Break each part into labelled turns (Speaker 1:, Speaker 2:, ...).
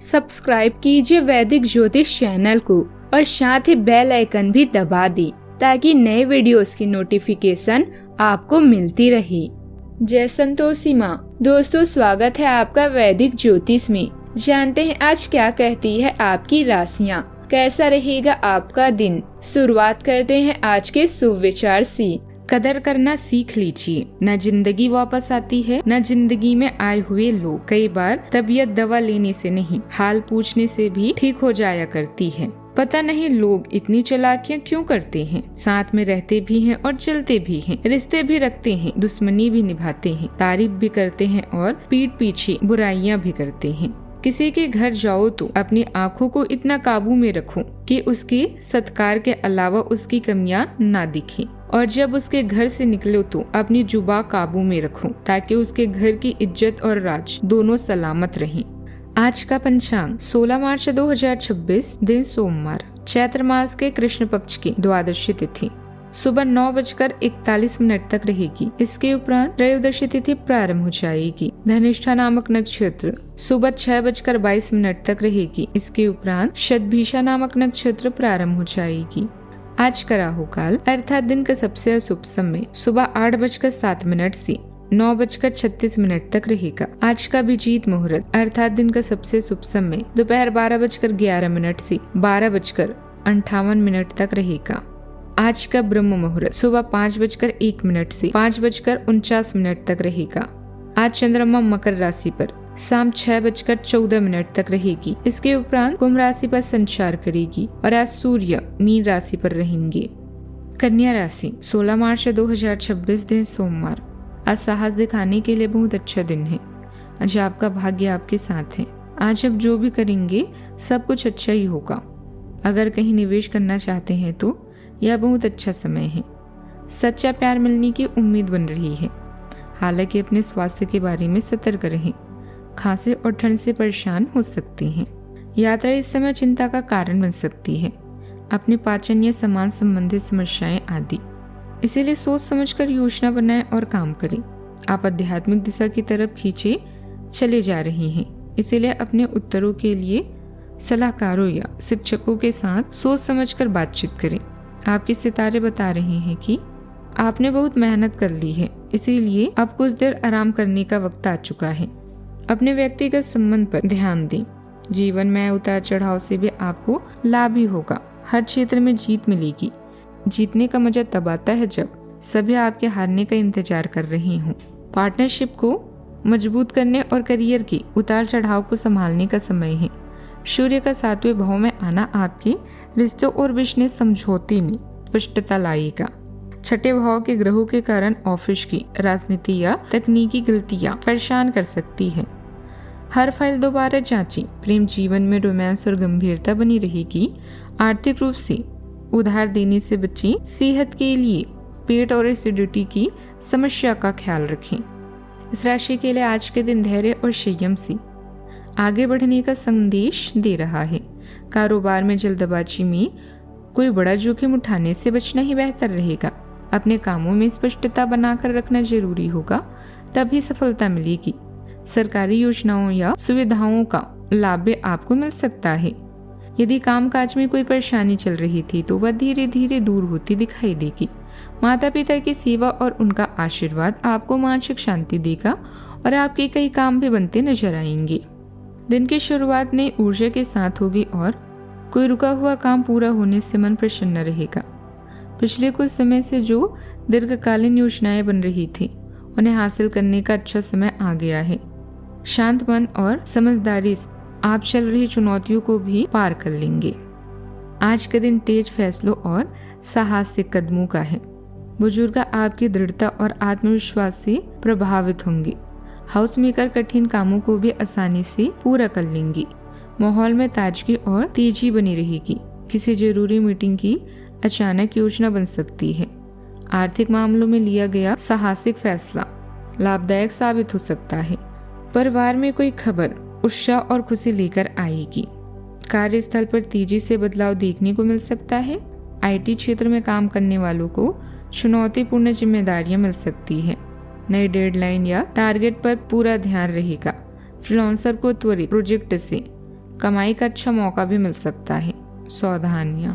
Speaker 1: Subscribe कीजिए वैदिक ज्योतिष चैनल को और साथ ही बेल आइकन भी दबा दी ताकि नए वीडियोस की नोटिफिकेशन आपको मिलती रहे। जय संतोषी माँ। दोस्तों, स्वागत है आपका वैदिक ज्योतिष में। जानते हैं आज क्या कहती है आपकी राशियाँ, कैसा रहेगा आपका दिन। शुरुआत करते हैं आज के शुभ विचार से। कदर करना सीख लीजिए, न जिंदगी वापस आती है न जिंदगी में आए हुए लोग। कई बार तबीयत दवा लेने से नहीं, हाल पूछने से भी ठीक हो जाया करती है। पता नहीं लोग इतनी चालाकियां क्यों करते हैं। साथ में रहते भी हैं और चलते भी हैं, रिश्ते भी रखते हैं, दुश्मनी भी निभाते हैं, तारीफ भी करते हैं और पीठ पीछे बुराइयां भी करते हैं। किसी के घर जाओ तो अपनी आँखों को इतना काबू में रखो कि उसके सत्कार के अलावा उसकी कमियां ना दिखें, और जब उसके घर से निकलो तो अपनी जुबान काबू में रखो ताकि उसके घर की इज्जत और राज दोनों सलामत रहें। आज का पंचांग 16 मार्च 2026, दिन सोमवार, चैत्र मास के कृष्ण पक्ष की द्वादशी तिथि सुबह 9:41 तक रहेगी। इसके उपरांत त्रयोदशी तिथि प्रारंभ हो जाएगी। धनिष्ठा नामक नक्षत्र सुबह 6:22 तक रहेगी। इसके उपरांत शतभिषा नामक नक्षत्र प्रारंभ हो जाएगी। आज का राहु काल अर्थात दिन का सबसे अशुभ समय सुबह 8:07 से 9:36 तक रहेगा। आज का अभिजीत मुहूर्त अर्थात दिन का सबसे शुभ समय दोपहर 12:11 से 12:58 तक रहेगा। आज का ब्रह्म मुहूर्त सुबह 5:01 से 5:49 तक रहेगा। आज चंद्रमा मकर राशि पर शाम 6:14 तक रहेगी। इसके उपरांत कुंभ राशि पर संचार करेगी और आज सूर्य मीन राशि पर रहेंगे। कन्या राशि 16 मार्च 2026, दिन सोमवार। आज साहस दिखाने के लिए बहुत अच्छा दिन है। आज आपका भाग्य आपके साथ है। आज आप जो भी करेंगे सब कुछ अच्छा ही होगा। अगर कहीं निवेश करना चाहते हैं तो यह बहुत अच्छा समय है। सच्चा प्यार मिलने की उम्मीद बन रही है। हालांकि अपने स्वास्थ्य के बारे में सतर्क रहें। खांसी और ठंड से परेशान हो सकती हैं। यात्रा इस समय चिंता का कारण बन सकती है। अपने पाचन या सामान संबंधित समस्याएं आदि, इसीलिए सोच समझकर योजना बनाएं और काम करें। आप आध्यात्मिक दिशा की तरफ खींचे चले जा रहे हैं, इसीलिए अपने उत्तरों के लिए सलाहकारों या शिक्षकों के साथ सोच समझकर बातचीत करें। आपके सितारे बता रहे हैं कि आपने बहुत मेहनत कर ली है, इसीलिए अब कुछ देर आराम करने का वक्त आ चुका है। अपने व्यक्तिगत संबंध पर ध्यान दें। जीवन में उतार चढ़ाव से भी आपको लाभ ही होगा। हर क्षेत्र में जीत मिलेगी। जीतने का मजा तब आता है जब सभी आपके हारने का इंतजार कर रहे हों। पार्टनरशिप को मजबूत करने और करियर की उतार चढ़ाव को संभालने का समय है। सूर्य का 7वें भाव में आना आपके रिश्तों और बिजनेस समझौते में स्पष्टता लाएगा। छठे भाव के ग्रहों के कारण ऑफिस की राजनीति या तकनीकी गलतियां परेशान कर सकती है। हर फाइल दोबारा जांची। प्रेम जीवन में रोमांस और गंभीरता बनी रहेगी। आर्थिक रूप से उधार देने से बचें। सेहत के लिए पेट और एसिडिटी की समस्या का ख्याल रखें। इस राशि के लिए आज के दिन धैर्य और संयम से आगे बढ़ने का संदेश दे रहा है। कारोबार में जल्दबाजी में कोई बड़ा जोखिम उठाने से बचना ही बेहतर रहेगा। अपने कामों में स्पष्टता बनाकर रखना जरूरी होगा, तभी सफलता मिलेगी। सरकारी योजनाओं या सुविधाओं का लाभ भी आपको मिल सकता है। यदि कामकाज में कोई परेशानी चल रही थी तो वह धीरे धीरे दूर होती दिखाई देगी। माता पिता की सेवा और उनका आशीर्वाद आपको मानसिक शांति देगा और आपके कई काम भी बनते नजर आएंगे। दिन की शुरुआत नई ऊर्जा के साथ होगी और कोई रुका हुआ काम पूरा होने से मन प्रसन्न रहेगा। पिछले कुछ समय से जो दीर्घकालीन योजनाएं बन रही थी उन्हें हासिल करने का अच्छा समय आ गया है। शांत मन और समझदारी से आप चल रही चुनौतियों को भी पार कर लेंगे। आज का दिन तेज फैसलों और साहसिक कदमों का है। बुजुर्ग आपकी दृढ़ता और आत्मविश्वास से प्रभावित होंगे। हाउस मेकर कठिन कामों को भी आसानी से पूरा कर लेंगी। माहौल में ताजगी और तेजी बनी रहेगी। किसी जरूरी मीटिंग की अचानक योजना बन सकती है। आर्थिक मामलों में लिया गया साहसिक फैसला लाभदायक साबित हो सकता है। परिवार में कोई खबर उत्साह और खुशी लेकर आएगी। कार्यस्थल पर तेजी से बदलाव देखने को मिल सकता है। आईटी क्षेत्र में काम करने वालों को चुनौतीपूर्ण जिम्मेदारियां मिल सकती है। नई डेडलाइन या टारगेट पर पूरा ध्यान रहेगा। फ्रीलांसर को त्वरित प्रोजेक्ट से कमाई का अच्छा मौका भी मिल सकता है। सावधानियां,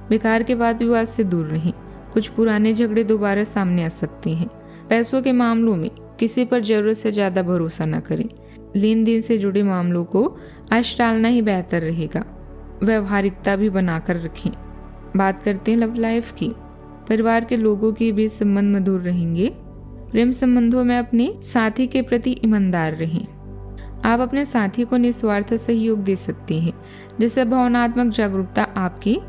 Speaker 1: बेकार के वाद विवाद से दूर रहें। कुछ पुराने झगड़े दोबारा सामने आ सकते हैं। पैसों के मामलों में किसी पर जरूरत से ज्यादा भरोसा न करें। लेन देन से जुड़े मामलों को आज टालना ही बेहतर रहेगा। व्यवहारिकता भी बनाकर रखें। बात करते हैं लव लाइफ की। परिवार के लोगों के बीच संबंध मधुर रहेंगे। प्रेम संबंधों में अपने साथी के प्रति ईमानदार रहें। आप अपने साथी को निस्वार्थ सहयोग दे सकते हैं, जिससे भावनात्मक जागरूकता आपकी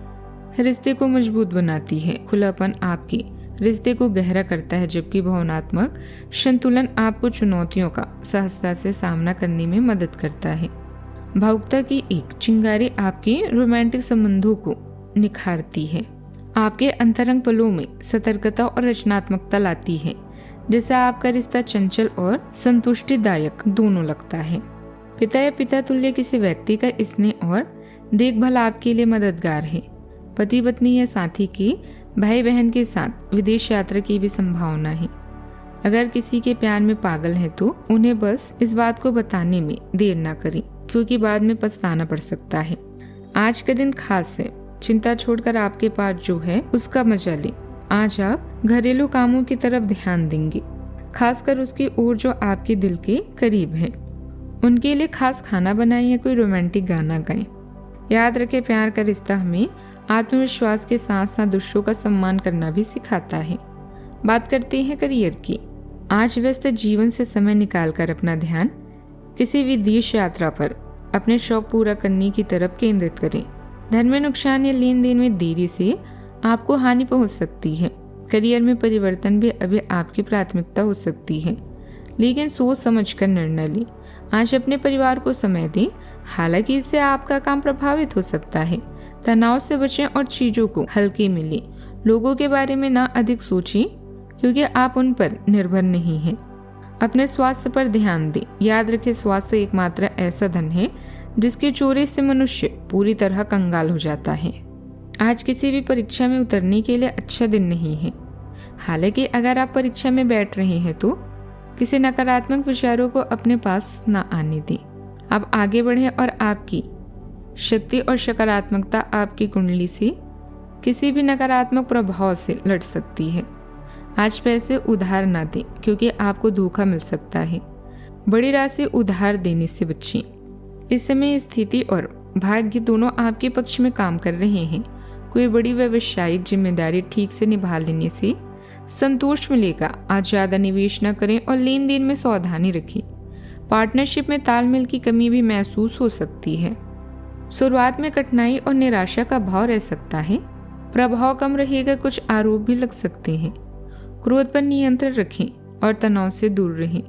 Speaker 1: रिश्ते को मजबूत बनाती है। खुलापन आपके रिश्ते को गहरा करता है, जबकि भावनात्मक संतुलन आपको चुनौतियों का सहजता से सामना करने में मदद करता है। भावुकता की एक चिंगारी आपके रोमांटिक संबंधों को निखारती है। आपके अंतरंग पलों में सतर्कता और रचनात्मकता लाती है, जिससे आपका रिश्ता चंचल और संतुष्टिदायक दोनों लगता है। पिता या पिता तुल्य किसी व्यक्ति का स्नेह और देखभाल आपके लिए मददगार है। पति पत्नी या साथी के भाई बहन के साथ विदेश यात्रा की भी संभावना है। अगर किसी के प्यार में पागल है तो उन्हें बस इस बात को बताने में देर ना करें, क्योंकि बाद में पछताना पड़ सकता है। आज का दिन खास है। चिंता छोड़कर आपके पास जो है उसका मजा लें। आज आप घरेलू कामों की तरफ ध्यान देंगे, खासकर उसकी ओर जो आपके दिल के करीब है। उनके लिए खास खाना बनाएं या कोई रोमांटिक गाना गाएं। याद रखें, प्यार का रिश्ता हमें आत्मविश्वास के साथ साथ दूसरों का सम्मान करना भी सिखाता है। बात करते हैं करियर की। आज व्यस्त जीवन से समय निकालकर अपना ध्यान किसी विदेश यात्रा पर अपने शौक पूरा करने की तरफ केंद्रित करें। धन में नुकसान या लेन देन में देरी से आपको हानि पहुंच सकती है। करियर में परिवर्तन भी अभी आपकी प्राथमिकता हो सकती है, लेकिन सोच समझकर निर्णय लें। आज अपने परिवार को समय दें, हालांकि इससे आपका काम प्रभावित हो सकता है। तनाव से बचें और चीजों को हल्के में लें। लोगों के बारे में ना अधिक सोचें, क्योंकि आप उन पर निर्भर नहीं हैं। अपने स्वास्थ्य पर ध्यान दें। याद रखें, स्वास्थ्य एकमात्र ऐसा धन है जिसके चोरी से मनुष्य पूरी तरह कंगाल हो जाता है। आज किसी भी परीक्षा में उतरने के लिए अच्छा दिन नहीं है। हालांकि अगर आप परीक्षा में बैठ रहे हैं तो किसी नकारात्मक विचारों को अपने पास ना आने दें। आप आगे बढ़ें और आपकी शक्ति और सकारात्मकता आपकी कुंडली से किसी भी नकारात्मक प्रभाव से लड़ सकती है। आज पैसे उधार ना दें, क्योंकि आपको धोखा मिल सकता है। बड़ी राशि उधार देने से बचें। इस समय स्थिति और भाग्य दोनों आपके पक्ष में काम कर रहे हैं। कोई बड़ी व्यावसायिक जिम्मेदारी ठीक से निभा लेने से संतोष मिलेगा। आज ज्यादा निवेश न करें और लेन देन में सावधानी रखें। पार्टनरशिप में तालमेल की कमी भी महसूस हो सकती है। शुरुआत में कठिनाई और निराशा का भाव रह सकता है। प्रभाव कम रहेगा, कुछ आरोप भी लग सकते हैं। क्रोध पर नियंत्रण रखें और तनाव से दूर रहें।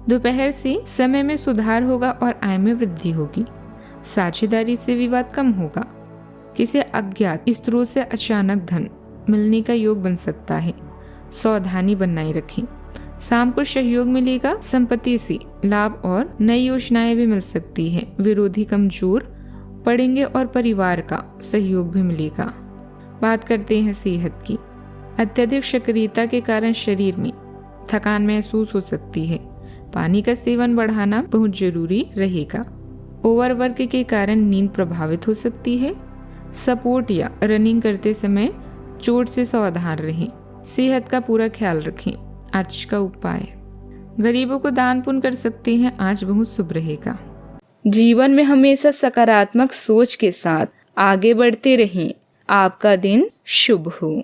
Speaker 1: दोपहर से समय में सुधार होगा और आय में वृद्धि होगी। साझेदारी से विवाद कम होगा। किसी अज्ञात स्रोत से अचानक धन मिलने का योग बन सकता है। सावधानी बनाए रखें। शाम को सहयोग मिलेगा। संपत्ति से लाभ और नई योजनाएं भी मिल सकती हैं। विरोधी कमजोर पड़ेंगे और परिवार का सहयोग भी मिलेगा। बात करते हैं सेहत की। अत्यधिक सक्रियता के कारण शरीर में थकान महसूस हो सकती है। पानी का सेवन बढ़ाना बहुत जरूरी रहेगा। ओवरवर्क के कारण नींद प्रभावित हो सकती है। सपोर्ट या रनिंग करते समय चोट से सावधान रहें। सेहत का पूरा ख्याल रखें। आज का उपाय, गरीबों को दान पुण्य कर सकते हैं। आज बहुत शुभ रहेगा।
Speaker 2: जीवन में हमेशा सकारात्मक सोच के साथ आगे बढ़ते रहें। आपका दिन शुभ हो।